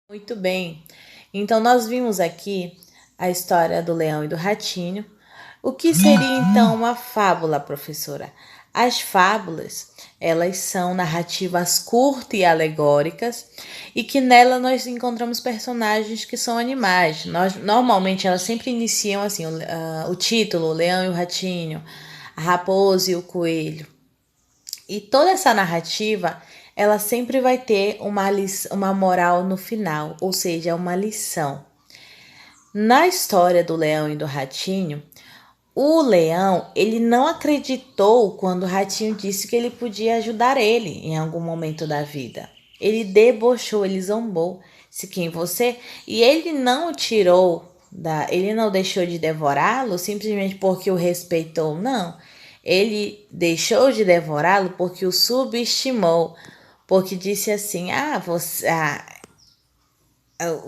Muito bem. Então, nós vimos aqui a história do leão e do ratinho. O que seria então uma fábula, professora? As fábulas, elas são narrativas curtas e alegóricas e que nela nós encontramos personagens que são animais. Normalmente elas sempre iniciam assim, o título, o leão e o ratinho, a raposa e o coelho. E toda essa narrativa, ela sempre vai ter uma moral no final, ou seja, uma lição. Na história do leão e do ratinho, o leão, ele não acreditou quando o ratinho disse que ele podia ajudar ele em algum momento da vida. Ele debochou, ele zombou. Se quem você, e ele não ele não deixou de devorá-lo simplesmente porque o respeitou, não. Ele deixou de devorá-lo porque o subestimou, porque disse assim: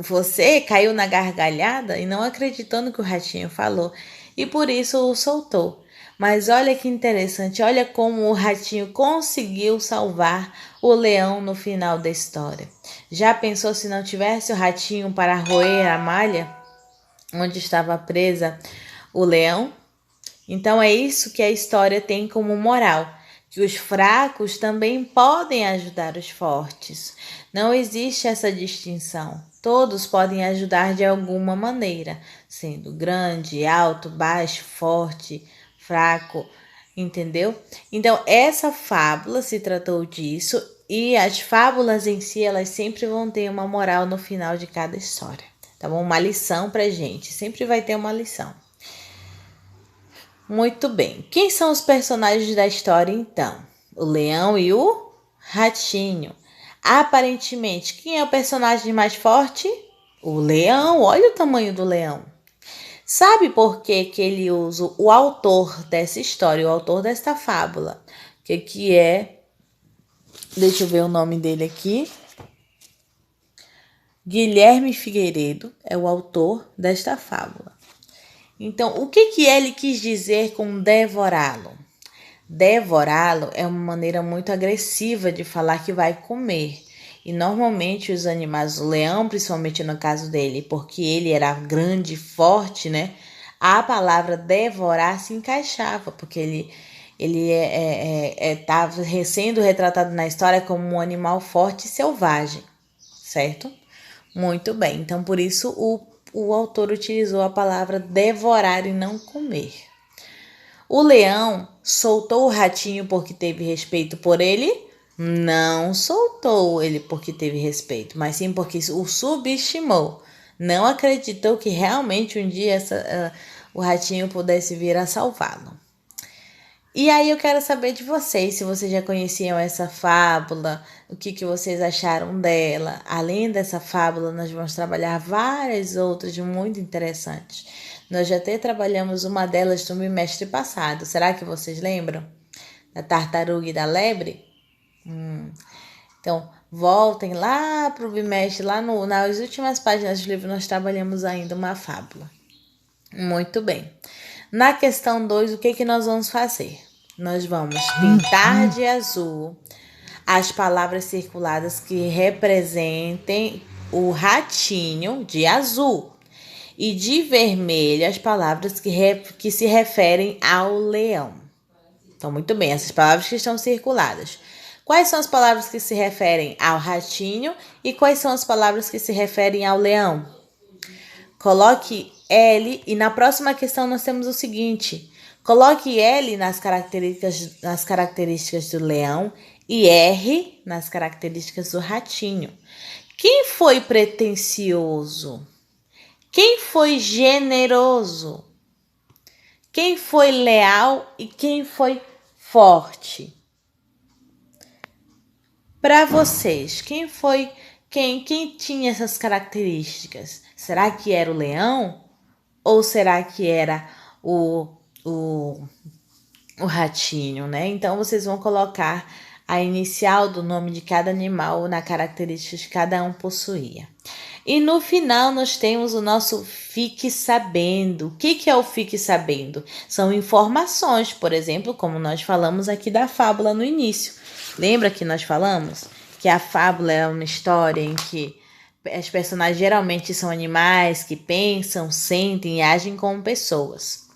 você caiu na gargalhada e não acreditou no que o ratinho falou, e por isso o soltou. Mas olha que interessante, olha como o ratinho conseguiu salvar o leão no final da história. Já pensou se não tivesse o ratinho para roer a malha onde estava presa o leão? Então é isso que a história tem como moral, que os fracos também podem ajudar os fortes. Não existe essa distinção. Todos podem ajudar de alguma maneira, sendo grande, alto, baixo, forte, fraco, entendeu? Então essa fábula se tratou disso, e as fábulas em si, elas sempre vão ter uma moral no final de cada história, tá bom? Uma lição pra gente, sempre vai ter uma lição. Muito bem. Quem são os personagens da história, então? O leão e o ratinho. Aparentemente, quem é o personagem mais forte? O leão. Olha o tamanho do leão. Sabe por que ele usa o autor dessa história, o autor desta fábula? Que é... Deixa eu ver o nome dele aqui. Guilherme Figueiredo é o autor desta fábula. Então, o que ele quis dizer com devorá-lo? Devorá-lo é uma maneira muito agressiva de falar que vai comer. E normalmente os animais, o leão, principalmente no caso dele, porque ele era grande e forte, né? A palavra devorar se encaixava, porque ele estava sendo retratado na história como um animal forte e selvagem, certo? Muito bem, então por isso o autor utilizou a palavra devorar e não comer. O leão soltou o ratinho porque teve respeito por ele? Não soltou ele porque teve respeito, mas sim porque o subestimou. Não acreditou que realmente um dia o ratinho pudesse vir a salvá-lo. E aí eu quero saber de vocês, se vocês já conheciam essa fábula, o que vocês acharam dela. Além dessa fábula, nós vamos trabalhar várias outras muito interessantes. Nós já até trabalhamos uma delas no bimestre passado. Será que vocês lembram? Da tartaruga e da lebre? Então, voltem lá para o bimestre, nas últimas páginas do livro nós trabalhamos ainda uma fábula. Muito bem. Na questão 2, o que nós vamos fazer? Nós vamos pintar de azul as palavras circuladas que representem o ratinho de azul, e de vermelho as palavras que se referem ao leão. Então, muito bem, essas palavras que estão circuladas. Quais são as palavras que se referem ao ratinho e quais são as palavras que se referem ao leão? Coloque L, e na próxima questão nós temos o seguinte: coloque L nas características do leão e R nas características do ratinho. Quem foi pretensioso? Quem foi generoso? Quem foi leal e quem foi forte? Para vocês, quem tinha essas características? Será que era o leão? Ou será que era o ratinho, né? Então, vocês vão colocar a inicial do nome de cada animal na característica que cada um possuía. E no final, nós temos o nosso Fique Sabendo. O que é o Fique Sabendo? São informações, por exemplo, como nós falamos aqui da fábula no início. Lembra que nós falamos que a fábula é uma história em que As personagens geralmente são animais que pensam, sentem e agem como pessoas.